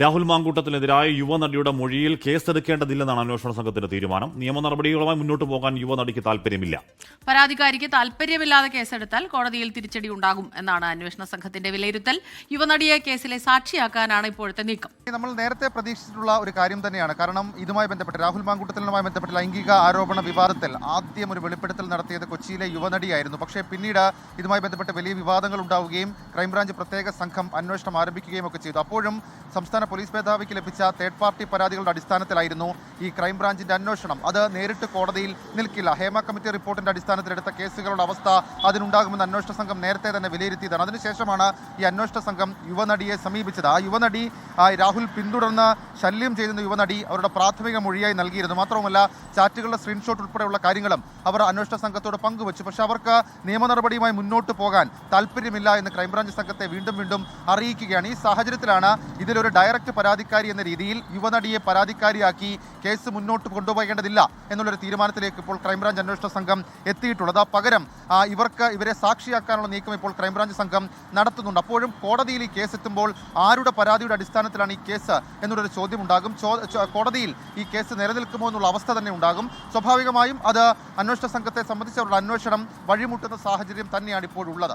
രാഹുൽ മാങ്കൂട്ടത്തിനെതിരായ യുവനടിയുടെ മൊഴിയിൽ കേസെടുക്കേണ്ടതില്ലെന്നാണ് അന്വേഷണ സംഘത്തിന്റെ തീരുമാനം. നിയമ നടപടികളുമായി മുന്നോട്ട് പോകാൻ യുവനടിക്ക് താൽപര്യമില്ല. പരാതിക്കാരിക്ക് താൽപര്യമില്ലാതെ കേസെടുത്താൽ കോടതിയിൽ തിരിച്ചടി ഉണ്ടാകും എന്നാണ് അന്വേഷണ സംഘത്തിന്റെ വിലയിരുത്തൽ. യുവനടിയെ കേസിലെ സാക്ഷിയാക്കാനാണ് ഇപ്പോഴത്തെ നീക്കം. നമ്മൾ നേരത്തെ പ്രതീക്ഷിച്ചിട്ടുള്ള ഒരു കാര്യം തന്നെയാണ്. കാരണം ഇതുമായി ബന്ധപ്പെട്ട് രാഹുൽ മാങ്കൂട്ടത്തിലുമായി ബന്ധപ്പെട്ട് ലൈംഗിക ആരോപണ വിവാദത്തിൽ ആദ്യം ഒരു വെളിപ്പെടുത്തൽ നടത്തിയത് കൊച്ചിയിലെ യുവനടിയായിരുന്നു. പക്ഷേ പിന്നീട് ഇതുമായി ബന്ധപ്പെട്ട് വലിയ വിവാദങ്ങൾ ഉണ്ടാവുകയും ക്രൈംബ്രാഞ്ച് പ്രത്യേക സംഘം അന്വേഷണം ആരംഭിക്കുകയും ഒക്കെ ചെയ്തു. അപ്പോഴും സംസ്ഥാന പോലീസ് മേധാവിക്ക് ലഭിച്ച തേർഡ് പാർട്ടി പരാതികളുടെ അടിസ്ഥാനത്തിലായിരുന്നു ഈ ക്രൈംബ്രാഞ്ചിന്റെ അന്വേഷണം. അത് നേരിട്ട് കോടതിയിൽ നിൽക്കില്ല. ഹേമ കമ്മിറ്റി റിപ്പോർട്ടിന്റെ അടിസ്ഥാനത്തിലെടുത്ത കേസുകളുടെ അവസ്ഥ അതിനുണ്ടാകുമെന്ന് അന്വേഷണ സംഘം നേരത്തെ തന്നെ വിലയിരുത്തിയതാണ്. അതിനുശേഷമാണ് ഈ അന്വേഷണ സംഘം യുവനടിയെ സമീപിച്ചത്. ആ യുവനടി രാഹുൽ പിന്തുടർന്ന് ശല്യം ചെയ്യുന്ന യുവനടി അവരുടെ പ്രാഥമിക മൊഴിയായി നൽകിയിരുന്നു. മാത്രവുമല്ല ചാറ്റുകളുടെ സ്ക്രീൻഷോട്ട് ഉൾപ്പെടെയുള്ള കാര്യങ്ങളും അവർ അന്വേഷണ സംഘത്തോട് പങ്കുവച്ചു. പക്ഷേ അവർക്ക് നിയമ നടപടിയുമായി മുന്നോട്ട് പോകാൻ താല്പര്യമില്ല എന്ന് ക്രൈംബ്രാഞ്ച് സംഘത്തെ വീണ്ടും വീണ്ടും അറിയിക്കുകയാണ്. ഈ സാഹചര്യത്തിലാണ് ഇതിലൊരു ഡയറക്റ്റ് പരാതിക്കാരി എന്ന രീതിയിൽ യുവനടിയെ പരാതിക്കാരിയാക്കി കേസ് മുന്നോട്ട് കൊണ്ടുപോകേണ്ടതില്ല എന്നുള്ളൊരു തീരുമാനത്തിലേക്ക് ഇപ്പോൾ ക്രൈംബ്രാഞ്ച് അന്വേഷണ സംഘം എത്തിയിട്ടുള്ളത്. പകരം ഇവരെ സാക്ഷിയാക്കാനുള്ള നീക്കം ഇപ്പോൾ ക്രൈംബ്രാഞ്ച് സംഘം നടത്തുന്നുണ്ട്. അപ്പോഴും കോടതിയിൽ ഈ കേസ് എത്തുമ്പോൾ ആരുടെ പരാതിയുടെ അടിസ്ഥാനത്തിലാണ് ഈ കേസ് എന്നുള്ളൊരു ചോദ്യം ഉണ്ടാകും. കോടതിയിൽ ഈ കേസ് നിലനിൽക്കുമോ എന്നുള്ള അവസ്ഥ തന്നെ ഉണ്ടാകും. സ്വാഭാവികമായും അത് അന്വേഷണ സംഘത്തെ സംബന്ധിച്ച് അവരുടെ അന്വേഷണം വഴിമുട്ടുന്ന സാഹചര്യം തന്നെയാണ് ഇപ്പോഴുള്ളത്.